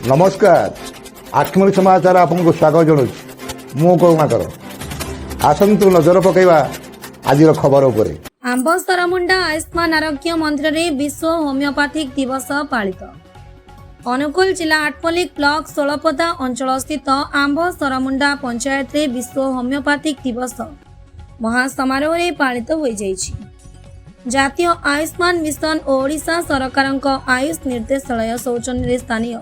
नमस्कार आठमणी समाचार आपको स्वागत जनाऊँ मु करुणाकर आसतु नजर पकड़ा आज खबर उपर। आंब सरमुंडा आयुष्मान आरोग्य मंदिर में विश्व होमियोपैथिक दिवस पालित। अनुगुल जिला आठमल्लिक ब्लॉक सोलपदा अंचल स्थित आंब सरमुंडा पंचायत रे विश्व होमियोपैथिक दिवस महासमारोह पालित हो जाइछि। जातीय आयुष्मान मिशन और ओडिशा सरकार आयुष निर्देशालय सौजन्य स्थानीय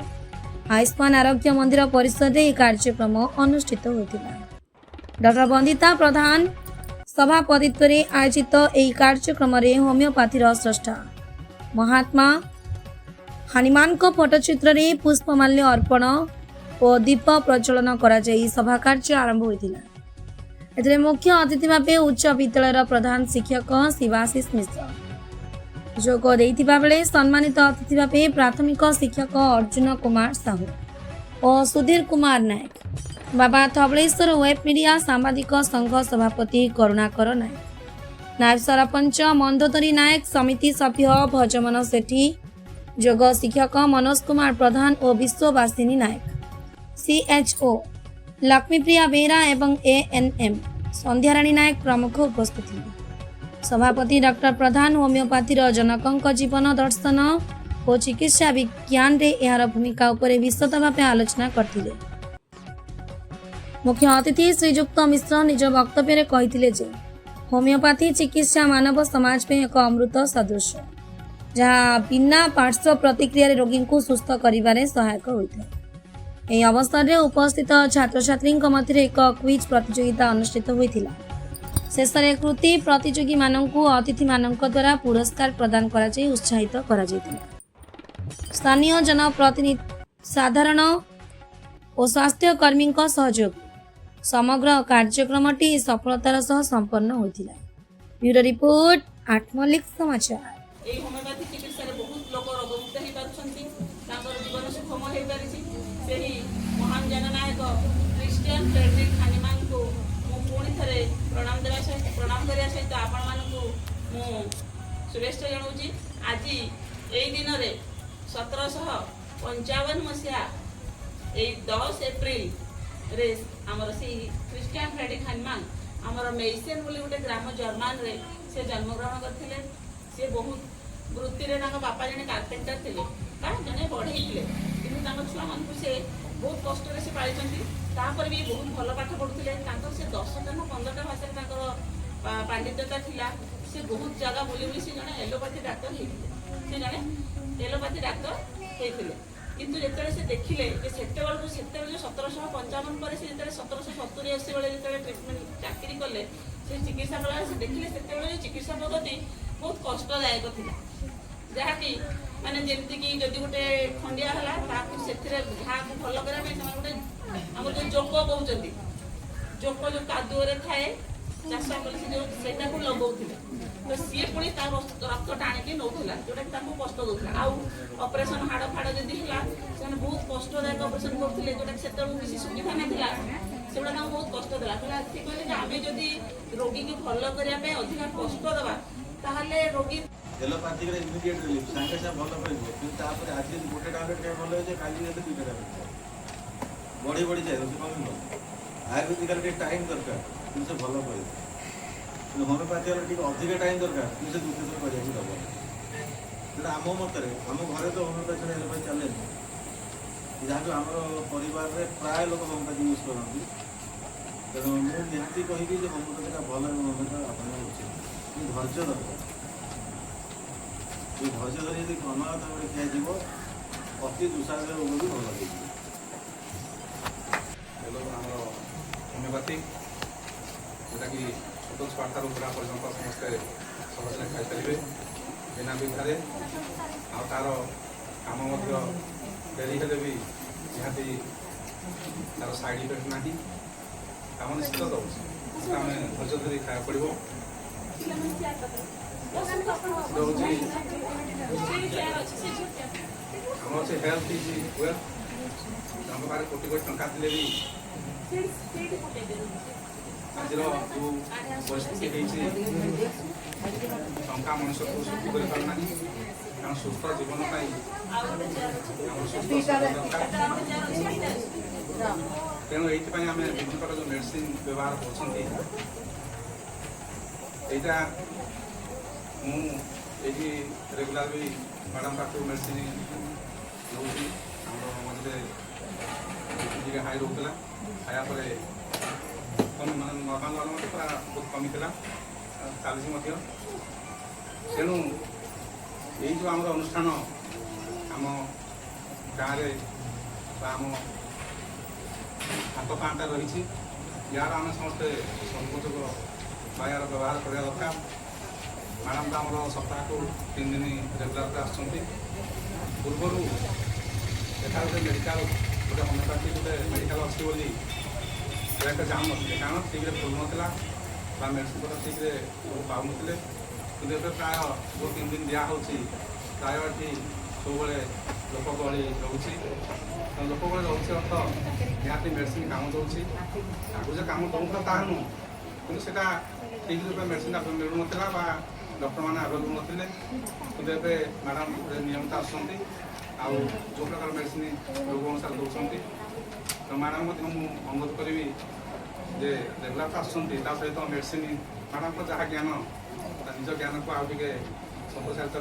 आयुष्मान आरोग्य मंदिर परिसर में कार्यक्रम अनुष्ठित होता। डॉक्टर वंदिता प्रधान सभापतित्व में आयोजित यह कार्यक्रम में होमियोपैथी स्रष्टा महात्मा हनुमान फोटोचित्र में पुष्पमाल्य अर्पण और दीप प्रज्वलन कर सभा कार्य आरंभ होता। मुख्य अतिथि भाव उच्च विद्यालय प्रधान शिक्षक शिवाशीष मिश्र जोग देइथिबा बेले सम्मानित अतिथि भाव प्राथमिक शिक्षक अर्जुन कुमार साहू और सुधीर कुमार नायक, बाबा धवलेश्वर वेब मीडिया सांबादिक संघ सभापति करुणाकर नायक, नायब सरपंच मंदोदरी नायक, समिति सभ्य भजमन सेठी, जोग शिक्षक मनोज कुमार प्रधान और विश्ववासिनी नायक, CHO लक्ष्मीप्रिया बेहरा एवं ANM संध्याराणी नायक प्रमुख उपस्थित थे। सभापति डॉक्टर प्रधान होमियोपैथीर जनक जीवन दर्शन और चिकित्सा विज्ञान रे यार भूमिका उपर विशद भाव आलोचना करथिले। मुख्य अतिथि श्रीजुक्त मिश्र निज वक्तव्य कहते जे होमियोपैथी चिकित्सा मानव समाज में एक अमृत सदृश जहाँ बिना पार्श्व प्रतिक्रिया रोगी को सुस्थ करिबारे सहायक होता है। यह अवसर में उपस्थित छात्र छात्री मध्य एक क्विज प्रतियोगिता अनुष्ठित होता। शेष में कृति प्रतियोगी मानू अतिथि मानक द्वारा पुरस्कार प्रदान कर उत्साहित कर स्थानीय जनप्रतिनिधि साधारण और स्वास्थ्य कर्मी सहयोग समग्र कार्यक्रमटी सफलतार सह संपन्न होता। ब्यूरो रिपोर्ट आठमल्लिक समाचार। होमियोपैथी चिकित्सा बहुत लोक रोगमुक्त हो पार्टी जीवन सुखमय हो पारी महान जननायक क्रिस्टियन फ्रेडरिक हानिमान को पुणी थे प्रणाम करने सहित आपण मानू शुभेच्छा जनाऊँगी। आज यही दिन में 1755 मसीहा 10 एप्रिल रे आमर से क्रिस्टियन फ्रेडरिक हानिमान आमर मेइसेन बोली गोटे ग्राम जर्मान रे से जन्मग्रहण करते। सी बहुत वृत्ति रे बापा जने कार्पेंटर थे जने बढ़ई थे कि छुआ मान से बहुत कष्ट से पाई भी बहुत भल पाठ पढ़ुते। से 10टा ना 15टा भाषा पांडित्यता थिला। से बहुत जगह बुली बुली से जने एलोपैथी डाक्टर होते। से जने एलोपैथी डाक्टर होते किंतु जिते से देखिले से 1755 पर से 1770-80 बेले जो ट्रिटमेंट चाकरी कले से चिकित्सा कला से देखिले से चिकित्सा पद्धति बहुत कष्टदायक था। जहाँकि माने जमती कि जदि गोटे खंडिया है से घा को भल करने गोटे आम जो जोक कहते जोक जो कादुअरे थाए चाष कले से जो लगौले तो सी पुणी रक्त टाणी नौला जोटा कि कष्ट दूसरा आउ ऑपरेशन हाड़ फाड़ जदि है से बहुत कष्टदायक ऑपरेशन करते जोटा कि किसी सुविधा नाला से बहुत कष्ट देला। कहले आम जदि रोगी को भल करने अधिक कष्ट देवा ताहले रोगी एलोपैथी इमिडिएट रिलीफ साଙ୍ଗे साथ भल कर आज गोटे टैबलेट खाई भल हो कल दुईटा टैबलेट बढ़ी बढ़ी जाए कम आयुर्वेदिक टाइम दरकार से भल कर होमियोपैथी अधिक टाइम दरकार से दुई थर करवा आम मतरे आम घरे तो होमियोपैथी एलोपैथी चले जहाँ आम परिवार में प्राय लोग होमियोपैथी यूज करती तेणु मुझे निहाती कहि होमियोपैथी भल होमियोपैथी अपना उचित धैर्य दरकार ये धैर्य धरी यदि क्रमागत भाव खियाव अति दुस्साहस रोग भी भल हो। होमियोपैथी जोटा कि छोट छुआठार बुढ़ा पर्यटन समस्ते सहजरे खाईपारे बिना विधारे आर कम डेरी हेले भी निहाती तार साइड इफेक्ट ना कम निश्चित दूसरी आम धैर्य धरी खाया पड़ो। आम से हेल्थ इज वेल्थ आम पाखे कोटी कोटी टंका भी ଆଜିର ଯେଉଁ ପରିସ୍ଥିତି ହେଇଛି ଟଙ୍କା ମଣିଷକୁ ସୁଖୀ କରିପାରୁନାହିଁ। କାରଣ ସୁସ୍ଥ ଜୀବନ ପାଇଁ ଆମର ସୁସ୍ଥ ଶରୀର ଦରକାର। ତେଣୁ ଏଇଥିପାଇଁ ଆମେ ବିଭିନ୍ନ ପ୍ରକାର ଯେଉଁ ମେଡ଼ିସିନ ବ୍ୟବହାର କରୁଛନ୍ତି, এইটা ମୁଁ ଏଇଠି ରେଗୁଲାର ବି ମ୍ୟାଡ଼ାମ୍ ପାଖରୁ ମେଡ଼ିସିନ ନେଉଛି। ଆମର ମଝିରେ ଟିକେ ହାଇ ରହୁଥିଲା, ଖାଇବା ପରେ ମାନେ ନର୍ମାଲ ମଧ୍ୟ ପୁରା ବହୁତ କମିଥିଲା, ଚାଲିଛି ମଧ୍ୟ। ତେଣୁ ଏଇ ଯେଉଁ ଆମର ଅନୁଷ୍ଠାନ ଆମ ଗାଁରେ ବା ଆମ ହାତ ପାହାନ୍ତା ରହିଛି, ୟାର ଆମେ ସମସ୍ତେ ସଦୁପଯୋଗ ବା ୟାର ବ୍ୟବହାର କରିବା ଦରକାର। ମ୍ୟାଡ଼ାମ୍ ତ ଆମର ସପ୍ତାହକୁ 3 ଦିନ ରେଗୁଲାର ଆସୁଛନ୍ତି। ପୂର୍ବରୁ ଏଠାରେ ଗୋଟେ ମେଡ଼ିକାଲ, ଗୋଟେ ହୋମିଓପାଥି ଗୋଟେ ମେଡ଼ିକାଲ ଅଛି ବୋଲି ଏଇଟା ଜାଣୁନଥିଲେ, କାରଣ ଠିକ୍ରେ ଖୋଲୁନଥିଲା ବା ମେଡ଼ିସିନ ପତ୍ର ଠିକ୍ରେ ପାଉନଥିଲେ। କିନ୍ତୁ ଏବେ ପ୍ରାୟ ଯେଉଁ 3 ଦିନ ଦିଆହେଉଛି, ପ୍ରାୟ ଏଠି ସବୁବେଳେ ଲୋକ ଗହଳି ରହୁଛି। ଲୋକ ଗହଳି ରହୁଛି ଅର୍ଥ ନିହାତି ମେଡ଼ିସିନ କାମ ଦେଉଛି। ଆଗରୁ ଯେ କାମ ଦେଉଥିଲା ତାହା ନୁହଁ, କିନ୍ତୁ ସେଇଟା ଠିକ୍ ରୂପେ ମେଡ଼ିସିନଟା ମିଳୁନଥିଲା ବା ଡକ୍ଟରମାନେ ଆଭେଲେବୁଲ୍ ନଥିଲେ। କିନ୍ତୁ ଏବେ ମ୍ୟାଡ଼ାମ୍ ନିୟମିତ ଆସୁଛନ୍ତି, ଆଉ ଯେଉଁ ପ୍ରକାର ମେଡ଼ିସିନ ରୋଗ ଅନୁସାରେ ଦେଉଛନ୍ତି। ତ ମ୍ୟାଡ଼ାମ୍ ମଧ୍ୟ ମୁଁ ଅନୁରୋଧ କରିବି ଯେ ରେଗୁଲାର ଆସୁଛନ୍ତି, ତା ସହିତ ମେଡ଼ିସିନ ମ୍ୟାଡ଼ାମ୍ଙ୍କ ଯାହା ଜ୍ଞାନ, ନିଜ ଜ୍ଞାନକୁ ଆଉ ଟିକେ ସମ୍ପ୍ରସାରିତ